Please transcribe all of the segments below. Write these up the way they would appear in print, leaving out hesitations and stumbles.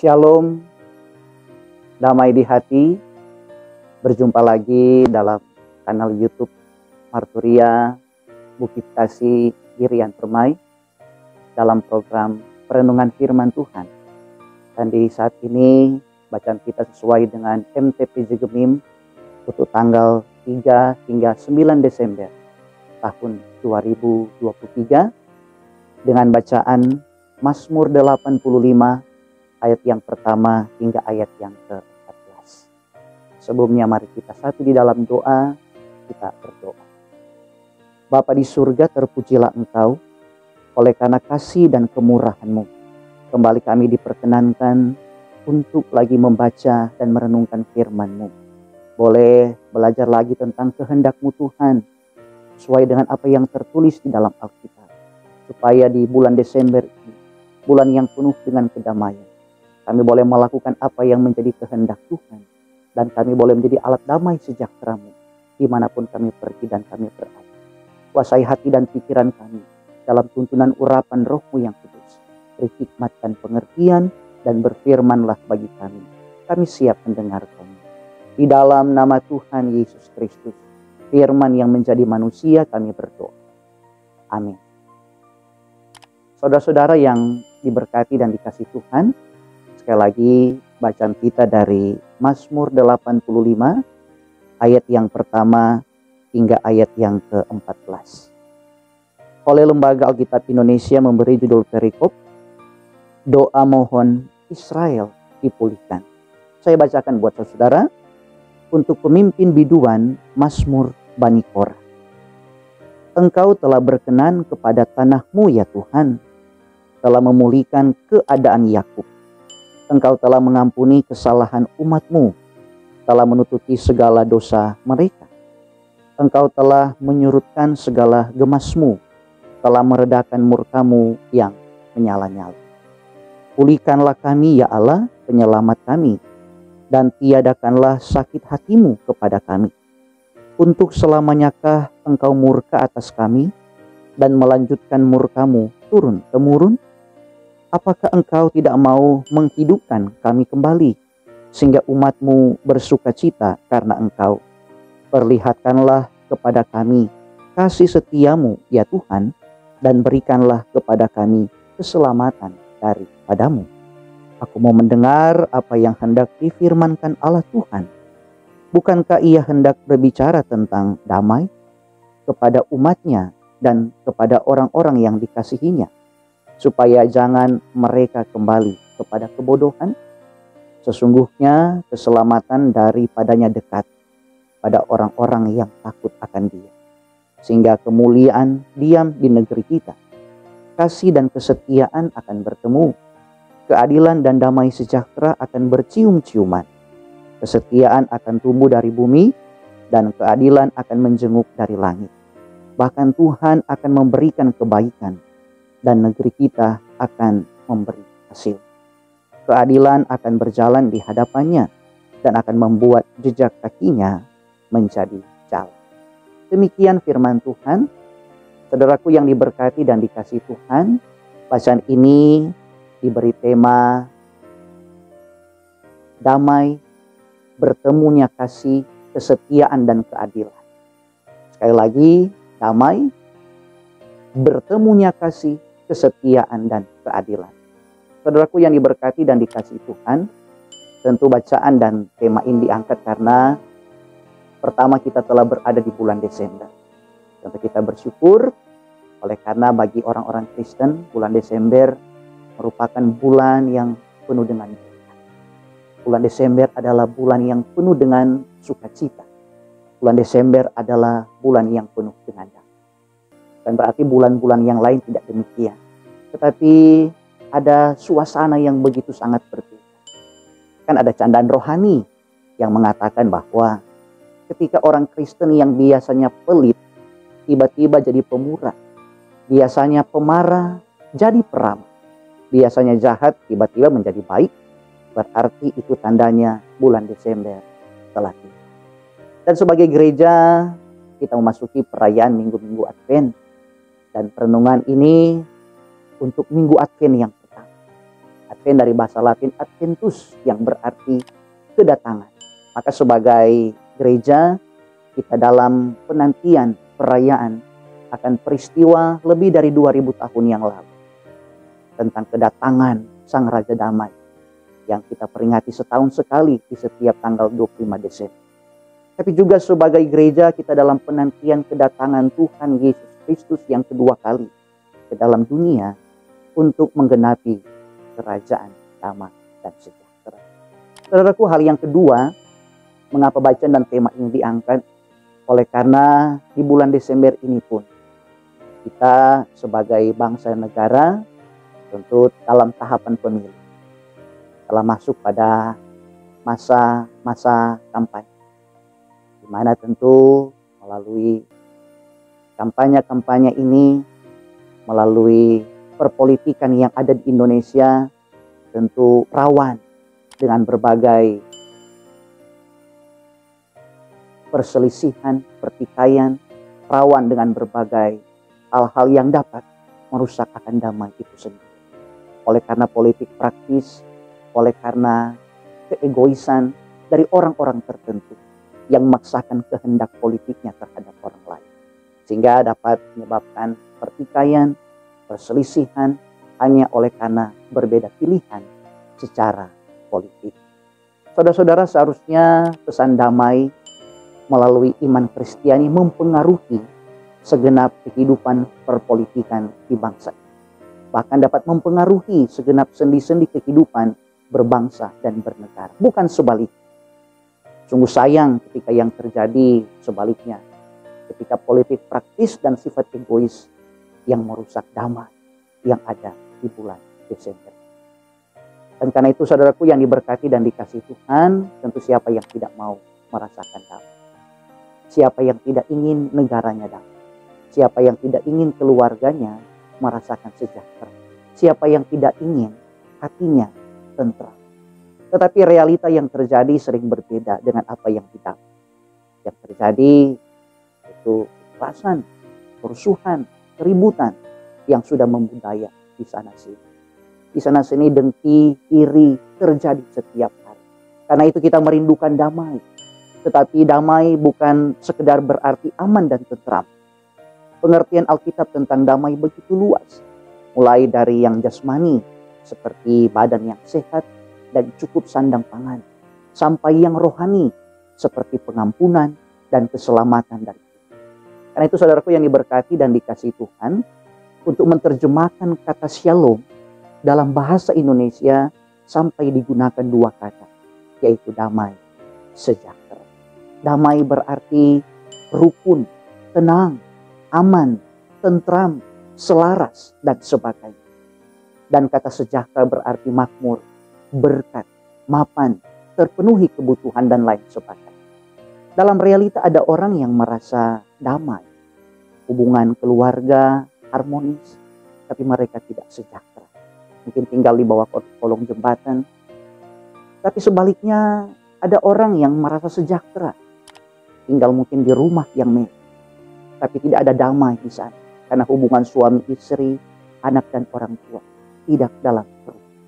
Shalom, damai di hati. Berjumpa lagi dalam kanal YouTube Marturia Bukit Kasih Irian Permai dalam program Perenungan Firman Tuhan. Dan di saat ini bacaan kita sesuai dengan MTPJ Gemim untuk tanggal 3 hingga 9 Desember tahun 2023 dengan bacaan Mazmur 85 ayat yang pertama hingga ayat yang ke-14. Sebelumnya mari kita satu di dalam doa, kita berdoa. Bapa di surga, terpujilah Engkau oleh karena kasih dan kemurahan-Mu. Kembali kami diperkenankan untuk lagi membaca dan merenungkan firman-Mu. Boleh belajar lagi tentang kehendak-Mu Tuhan, sesuai dengan apa yang tertulis di dalam Alkitab. Supaya di bulan Desember ini, bulan yang penuh dengan kedamaian, kami boleh melakukan apa yang menjadi kehendak Tuhan. Dan kami boleh menjadi alat damai sejahtera-Mu dimanapun kami pergi dan kami berada. Kuasai hati dan pikiran kami dalam tuntunan urapan Roh-Mu yang kudus. Beri hikmat dan pengertian dan berfirmanlah bagi kami. Kami siap mendengarkan. Di dalam nama Tuhan Yesus Kristus, firman yang menjadi manusia, kami berdoa. Amin. Saudara-saudara yang diberkati dan dikasih Tuhan, sekali lagi bacaan kita dari Mazmur 85 ayat yang pertama hingga ayat yang ke-14. Oleh Lembaga Alkitab Indonesia memberi judul perikop Doa Mohon Israel Dipulihkan. Saya bacakan buat saudara untuk pemimpin biduan Mazmur Bani Korah. Engkau telah berkenan kepada tanah-Mu ya Tuhan, telah memulihkan keadaan Yakub. Engkau telah mengampuni kesalahan umat-Mu, telah menutupi segala dosa mereka. Engkau telah menyurutkan segala gemas-Mu, telah meredakan murka-Mu yang menyala-nyala. Pulihkanlah kami ya Allah, penyelamat kami, dan tiadakanlah sakit hati-Mu kepada kami. Untuk selamanyakah Engkau murka atas kami, dan melanjutkan murka-Mu turun-temurun? Apakah Engkau tidak mau menghidupkan kami kembali, sehingga umat-Mu bersuka cita karena Engkau? Perlihatkanlah kepada kami kasih setia-Mu ya Tuhan, dan berikanlah kepada kami keselamatan daripada-Mu. Aku mau mendengar apa yang hendak difirmankan Allah Tuhan. Bukankah Ia hendak berbicara tentang damai kepada umat-Nya dan kepada orang-orang yang dikasihinya, supaya jangan mereka kembali kepada kebodohan? Sesungguhnya keselamatan daripadanya dekat pada orang-orang yang takut akan Dia, sehingga kemuliaan diam di negeri kita. Kasih dan kesetiaan akan bertemu, keadilan dan damai sejahtera akan bercium-ciuman. Kesetiaan akan tumbuh dari bumi, dan keadilan akan menjenguk dari langit. Bahkan Tuhan akan memberikan kebaikan, dan negeri kita akan memberi hasil. Keadilan akan berjalan di hadapannya, dan akan membuat jejak kakinya menjadi jalan. Demikian firman Tuhan. Saudaraku yang diberkati dan dikasihi Tuhan, bacaan ini diberi tema damai, bertemunya kasih, kesetiaan, dan keadilan. Sekali lagi, damai, bertemunya kasih, kesetiaan, dan keadilan. Saudaraku yang diberkati dan dikasihi Tuhan, tentu bacaan dan tema ini diangkat karena pertama kita telah berada di bulan Desember. Tentu kita bersyukur oleh karena bagi orang-orang Kristen bulan Desember merupakan bulan yang penuh dengan berkat. Bulan Desember adalah bulan yang penuh dengan sukacita. Bulan Desember adalah bulan yang penuh dengan damai. Dan berarti bulan-bulan yang lain tidak demikian. Tetapi ada suasana yang begitu sangat berbeda. Kan ada candaan rohani yang mengatakan bahwa ketika orang Kristen yang biasanya pelit, tiba-tiba jadi pemurah. Biasanya pemarah, jadi peramah. Biasanya jahat, tiba-tiba menjadi baik. Berarti itu tandanya bulan Desember telah tiba. Dan sebagai gereja, kita memasuki perayaan Minggu-Minggu Advent. Dan perenungan ini untuk Minggu Advent yang pertama. Advent dari bahasa Latin adventus yang berarti kedatangan. Maka sebagai gereja kita dalam penantian perayaan akan peristiwa lebih dari 2000 tahun yang lalu tentang kedatangan Sang Raja Damai yang kita peringati setahun sekali di setiap tanggal 25 Desember. Tapi juga sebagai gereja kita dalam penantian kedatangan Tuhan Yesus Kristus yang kedua kali ke dalam dunia untuk menggenapi kerajaan damai dan sejahtera. Saudaraku, hal yang kedua, mengapa bacaan dan tema ini diangkat? Oleh karena di bulan Desember ini pun kita sebagai bangsa dan negara tentu dalam tahapan pemilu. Telah masuk pada masa kampanye, di mana tentu melalui kampanye ini, melalui perpolitikan yang ada di Indonesia, tentu rawan dengan berbagai perselisihan, pertikaian, rawan dengan berbagai hal-hal yang dapat merusak akan damai itu sendiri. Oleh karena politik praktis, oleh karena keegoisan dari orang-orang tertentu yang memaksakan kehendak politiknya terhadap orang lain. Sehingga dapat menyebabkan pertikaian, perselisihan hanya oleh karena berbeda pilihan secara politik. Saudara-saudara, seharusnya pesan damai melalui iman Kristiani mempengaruhi segenap kehidupan perpolitikan di bangsa. Bahkan dapat mempengaruhi segenap sendi-sendi kehidupan berbangsa dan bernegara. Bukan sebaliknya. Sungguh sayang ketika yang terjadi sebaliknya. Ketika politik praktis dan sifat egois yang merusak damai yang ada di bulan Desember. Dan karena itu saudaraku yang diberkati dan dikasihi Tuhan, tentu siapa yang tidak mau merasakan damai. Siapa yang tidak ingin negaranya damai. Siapa yang tidak ingin keluarganya merasakan sejahtera. Siapa yang tidak ingin hatinya tentram. Tetapi realita yang terjadi sering berbeda dengan apa yang didapat. Yang terjadi itu kekerasan, kerusuhan, keributan yang sudah membudaya di sana sini. Di sana sini dengki, iri terjadi setiap hari. Karena itu kita merindukan damai. Tetapi damai bukan sekedar berarti aman dan tentram. Pengertian Alkitab tentang damai begitu luas. Mulai dari yang jasmani, seperti badan yang sehat dan cukup sandang pangan. Sampai yang rohani, seperti pengampunan dan keselamatan dari Tuhan. Karena itu saudaraku yang diberkati dan dikasihi Tuhan, untuk menerjemahkan kata shalom dalam bahasa Indonesia sampai digunakan dua kata, yaitu damai, sejahtera. Damai berarti rukun, tenang, aman, tentram, selaras, dan sebagainya. Dan kata sejahtera berarti makmur, berkat, mapan, terpenuhi kebutuhan, dan lain sebagainya. Dalam realita ada orang yang merasa damai, hubungan keluarga harmonis, tapi mereka tidak sejahtera. Mungkin tinggal di bawah kolong jembatan. Tapi sebaliknya ada orang yang merasa sejahtera, tinggal mungkin di rumah yang mewah, tapi tidak ada damai di sana. Karena hubungan suami istri, anak dan orang tua tidak dalam kerukunan.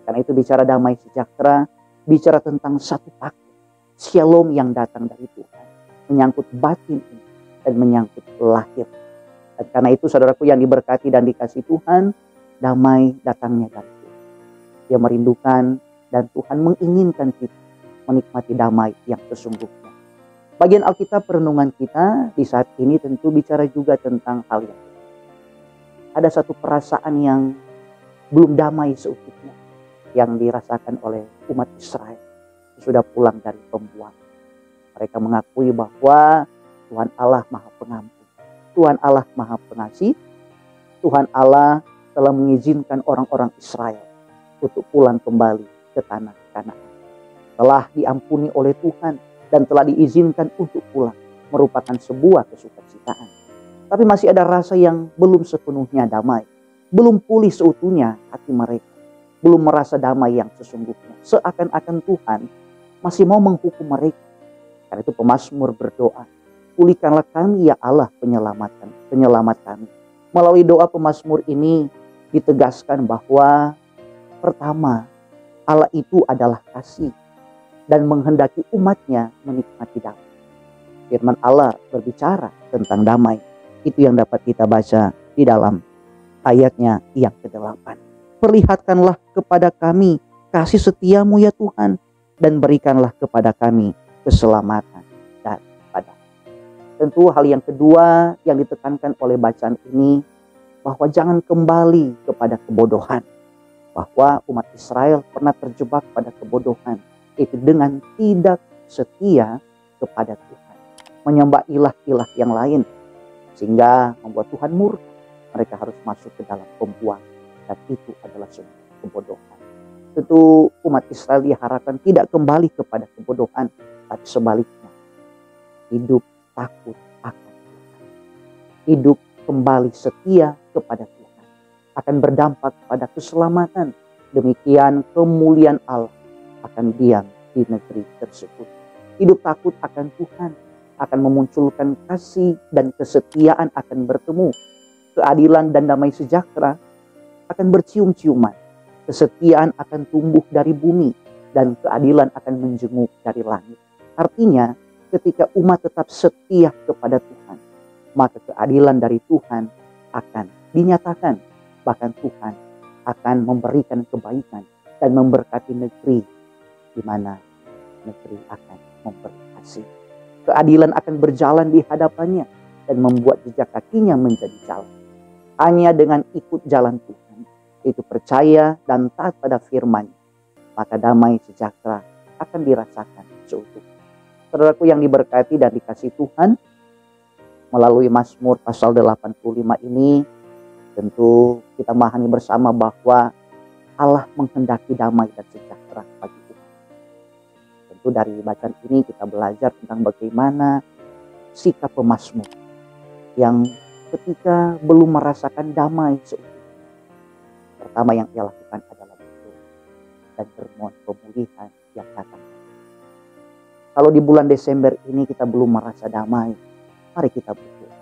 Karena itu bicara damai sejahtera, bicara tentang satu paket shalom yang datang dari Tuhan, menyangkut batin ini dan menyangkut lahir. Dan karena itu saudaraku yang diberkati dan dikasihi Tuhan, damai datangnya dari Tuhan. Dia merindukan dan Tuhan menginginkan kita menikmati damai yang sesungguhnya. Bagian Alkitab renungan kita di saat ini tentu bicara juga tentang hal yang ada satu perasaan yang belum damai seutuhnya yang dirasakan oleh umat Israel sudah pulang dari pembuangan. Mereka mengakui bahwa Tuhan Allah Maha Pengampun, Tuhan Allah Maha Pengasih, Tuhan Allah telah mengizinkan orang-orang Israel untuk pulang kembali ke tanah Kanaan. Telah diampuni oleh Tuhan dan telah diizinkan untuk pulang, merupakan sebuah kesukacitaan. Tapi masih ada rasa yang belum sepenuhnya damai, belum pulih seutuhnya hati mereka, belum merasa damai yang sesungguhnya. Seakan-akan Tuhan masih mau menghukum mereka. Karena itu pemazmur berdoa, pulihkanlah kami ya Allah penyelamat kami. Melalui doa pemazmur ini ditegaskan bahwa Pertama, Allah itu adalah kasih dan menghendaki umatnya menikmati damai. Firman Allah berbicara tentang damai. Itu yang dapat kita baca di dalam ayatnya yang ke-8. Perlihatkanlah kepada kami kasih setiamu ya Tuhan, dan berikanlah kepada kami keselamatan daripada. Tentu hal yang kedua yang ditekankan oleh bacaan ini, bahwa jangan kembali kepada kebodohan. Bahwa umat Israel pernah terjebak pada kebodohan, itu dengan tidak setia kepada Tuhan, menyembah ilah-ilah yang lain, sehingga membuat Tuhan murka. Mereka harus masuk ke dalam pembuangan, dan itu adalah sebuah kebodohan. Tentu umat Israel diharapkan tidak kembali kepada kebodohan, tapi sebaliknya hidup takut akan Tuhan, hidup kembali setia kepada Tuhan, akan berdampak pada keselamatan. Demikian kemuliaan Allah akan diam di negeri tersebut. Hidup takut akan Tuhan akan memunculkan kasih dan kesetiaan akan bertemu. Keadilan dan damai sejahtera akan bercium-ciuman. Kesetiaan akan tumbuh dari bumi dan keadilan akan menjenguk dari langit. Artinya ketika umat tetap setia kepada Tuhan, maka keadilan dari Tuhan akan dinyatakan. Bahkan Tuhan akan memberikan kebaikan dan memberkati negeri di mana negeri akan memberi kasih. Keadilan akan berjalan di hadapannya dan membuat jejak kakinya menjadi jalan. Hanya dengan ikut jalan Tuhan, itu percaya dan taat pada firman-Nya, maka damai sejahtera akan dirasakan seutuhnya. Saudaraku yang diberkati dan dikasihi Tuhan, melalui Mazmur pasal 85 ini, tentu kita memahami bersama bahwa Allah menghendaki damai dan sejahtera bagi umat. Tentu dari bacaan ini kita belajar tentang bagaimana sikap pemazmur yang ketika belum merasakan damai seutuhnya, pertama yang ia lakukan adalah berdoa dan bermohon pemulihan yang datang. Kalau di bulan Desember ini kita belum merasa damai, mari kita berdoa,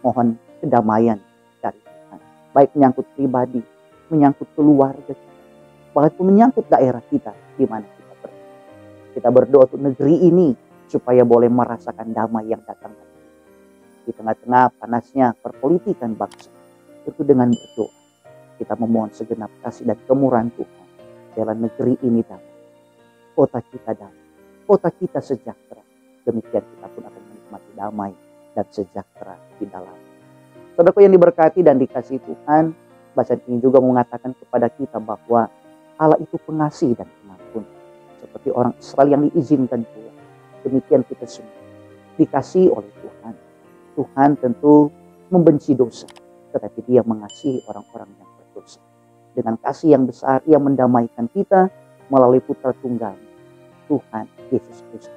mohon kedamaian dari Tuhan, baik menyangkut pribadi, menyangkut keluarga kita, bahkan menyangkut daerah kita di mana kita berada. Kita berdoa untuk negeri ini supaya boleh merasakan damai yang datang di tengah-tengah panasnya perpolitikan bangsa. Itu dengan berdoa kita memohon segenap kasih dan kemurahan Tuhan dalam negeri ini damai, kota kita damai, kota kita sejahtera. Demikian kita pun akan menikmati damai dan sejahtera di dalam. Saudaraku yang diberkati dan dikasihi Tuhan, bacaan ini juga mengatakan kepada kita bahwa Allah itu pengasih dan pengampun. Seperti orang Israel yang diizinkan pulang, demikian kita semua dikasihi oleh Tuhan. Tuhan tentu membenci dosa, tetapi Dia mengasihi orang-orang yang berdosa. Dengan kasih yang besar, Ia mendamaikan kita melalui Putra Tunggal, Tuhan Yesus Kristus.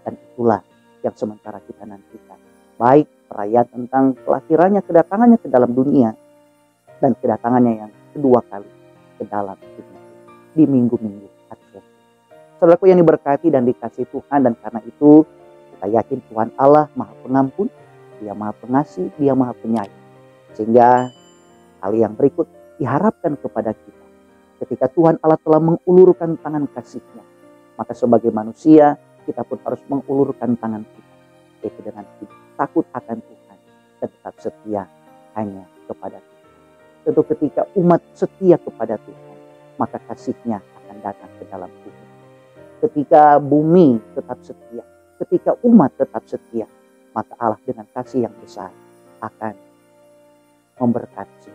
Dan itulah yang sementara kita nantikan. Baik perayaan tentang kelahirannya, kedatangannya ke dalam dunia, dan kedatangannya yang kedua kali ke dalam dunia di minggu-minggu Advent. Saudaraku yang diberkati dan dikasihi Tuhan, dan karena itu kita yakin Tuhan Allah Maha Pengampun, Dia Maha Pengasih, Dia Maha Penyayang. Sehingga hal yang berikut diharapkan kepada kita. Ketika Tuhan Allah telah mengulurkan tangan kasih-Nya, maka sebagai manusia kita pun harus mengulurkan tangan kita, yaitu dengan takut akan Tuhan dan tetap setia hanya kepada Tuhan. Tentu ketika umat setia kepada Tuhan, maka kasih-Nya akan datang ke dalam bumi. Ketika bumi tetap setia, ketika umat tetap setia, maka Allah dengan kasih yang besar akan memberkati.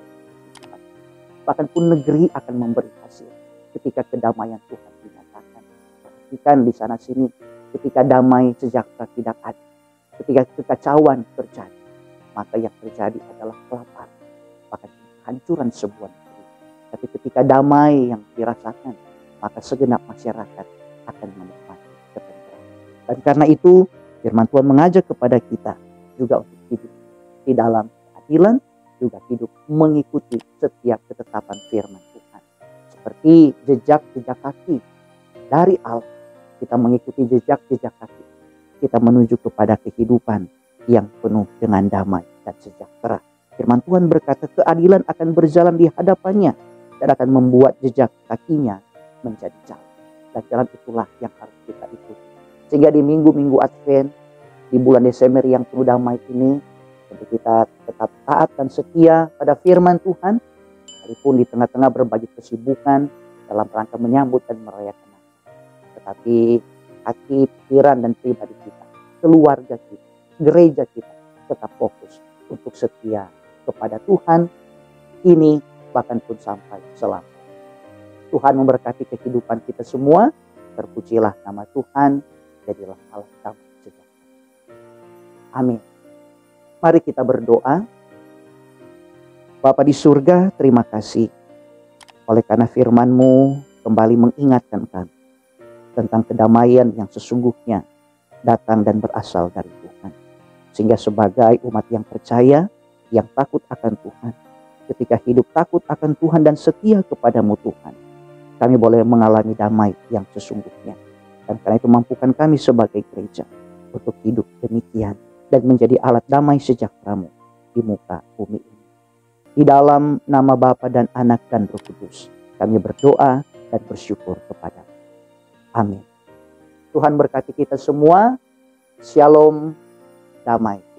Bahkan pun negeri akan memberi hasil ketika kedamaian Tuhan dinyatakan. Perhatikan di sana sini, ketika damai sejahtera tidak ada, ketika kekacauan terjadi, maka yang terjadi adalah kelaparan, bahkan kehancuran sebuah negeri. Tapi ketika damai yang dirasakan, maka segenap masyarakat akan menikmati ketentraman. Dan karena itu firman Tuhan mengajak kepada kita juga untuk hidup di dalam keadilan, juga hidup mengikuti setiap ketetapan firman Tuhan. Seperti jejak-jejak kaki dari Allah, kita mengikuti jejak-jejak kaki, kita menuju kepada kehidupan yang penuh dengan damai dan sejahtera. Firman Tuhan berkata keadilan akan berjalan di hadapannya dan akan membuat jejak kakinya menjadi jalan. Dan jalan itulah yang harus kita ikuti. Sehingga di minggu-minggu Advent, di bulan Desember yang penuh damai ini, untuk kita tetap taat dan setia pada firman Tuhan, sekalipun di tengah-tengah berbagai kesibukan dalam rangka menyambut dan merayakan Natal. Tetapi hati, pikiran, dan pribadi kita, keluarga kita, gereja kita tetap fokus untuk setia kepada Tuhan ini bahkan pun sampai selamanya. Tuhan memberkati kehidupan kita semua. Terpujilah nama Tuhan, jadilah Allah damai sejahtera. Amin. Mari kita berdoa. Bapa di surga, terima kasih oleh karena firman-Mu kembali mengingatkan kami tentang kedamaian yang sesungguhnya datang dan berasal dari Tuhan. Sehingga sebagai umat yang percaya, yang takut akan Tuhan, ketika hidup takut akan Tuhan dan setia kepadamu Tuhan, kami boleh mengalami damai yang sesungguhnya. Dan karena itu mampukan kami sebagai gereja untuk hidup demikian dan menjadi alat damai sejahtera-Mu di muka bumi ini. Di dalam nama Bapa dan Anak dan Roh Kudus, kami berdoa dan bersyukur kepada-Mu. Amin. Tuhan berkati kita semua. Shalom, damai.